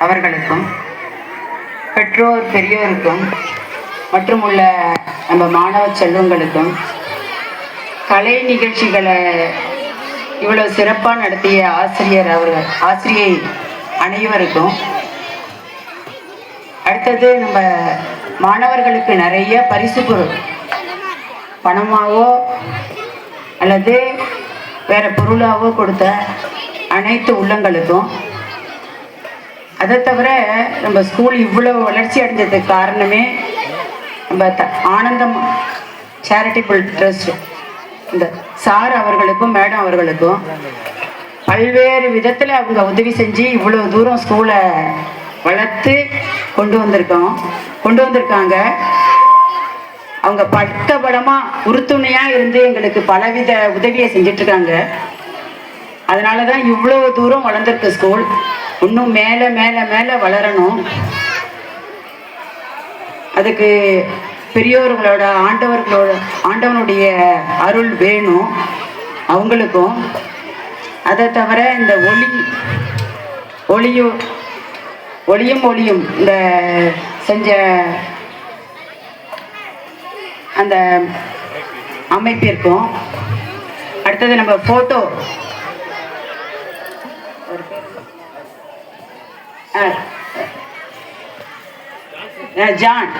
அவர்களுக்கும், பெற்றோர் பெரியோருக்கும் மற்றும் உள்ள நம்ம மாணவ செல்வங்களுக்கும், கலை நிகழ்ச்சிகளை இவ்வளோ சிறப்பாக நடத்திய ஆசிரியை அனைவருக்கும், அடுத்தது நம்ம மாணவர்களுக்கு நிறைய பரிசு பொருள் பணமாவோ அல்லது வேற பொருளாவோ கொடுத்த அனைத்து உள்ளங்களுக்கும், அதை தவிர நம்ம ஸ்கூல் இவ்வளோ வளர்ச்சி அடைஞ்சதுக்கு காரணமே நம்ம ஆனந்தம் சேரிட்டபிள் ட்ரஸ்ட் இந்த சார் அவர்களுக்கும் மேடம் அவர்களுக்கும் பல்வேறு விதத்தில் அவங்க உதவி செஞ்சு இவ்வளோ தூரம் ஸ்கூலை வளர்த்து கொண்டு வந்திருக்காங்க. அவங்க பட்டபலமாக உறுதுணையாக இருந்து எங்களுக்கு பலவித உதவியை செஞ்சிட்ருக்காங்க. அதனால தான் இவ்வளோ தூரம் வளர்ந்துருக்கு ஸ்கூல். இன்னும் மேலே மேலே மேலே வளரணும். அதுக்கு பெரியோர்களோட ஆண்டவனுடைய அருள் வேணும் அவங்களுக்கும். அதை தவிர இந்த ஒளியும் இந்த செஞ்ச அந்த அமைப்பிற்கும், அடுத்தது நம்ம ஃபோட்டோ ஜான்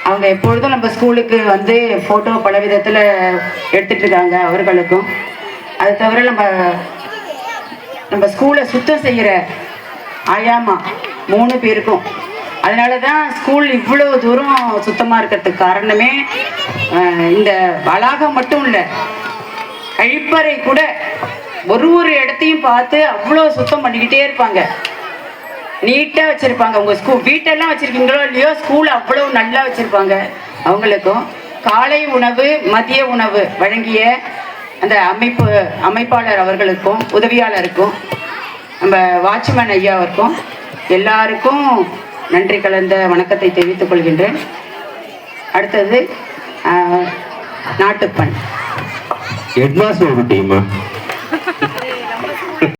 அவங்க எப்பொழுதும் நம்ம ஸ்கூலுக்கு வந்து ஃபோட்டோ பல விதத்தில் எடுத்துட்டு இருக்காங்க அவர்களுக்கும். அது தவிர நம்ம ஸ்கூலை சுத்தம் செய்கிற ஆயாமா 3 பேருக்கும். அதனால தான் ஸ்கூல் இவ்வளோ தூரம் சுத்தமாக இருக்கிறதுக்கு காரணமே இந்த வளாகம் மட்டும் இல்லை, கழிப்பறை கூட ஒரு இடத்தையும் பார்த்து அவ்வளோ சுத்தம் பண்ணிக்கிட்டே இருப்பாங்க, நீட்டாக வச்சுருப்பாங்க. உங்கள் ஸ்கூல் வீட்டெல்லாம் வச்சுருக்கீங்களோ இல்லையோ, ஸ்கூல் அவ்வளோ நல்லா வச்சுருப்பாங்க. அவங்களுக்கும் காலை உணவு மதிய உணவு வழங்கிய அந்த அமைப்பாளர் அவர்களுக்கும் உதவியாளருக்கும் நம்ம வாட்ச்மேன் ஐயாவிற்கும் எல்லாருக்கும் நன்றி கலந்த வணக்கத்தை தெரிவித்துக் கொள்கின்றேன். அடுத்தது நாட்டுப்பண் ஹெட்மாஸ்டர்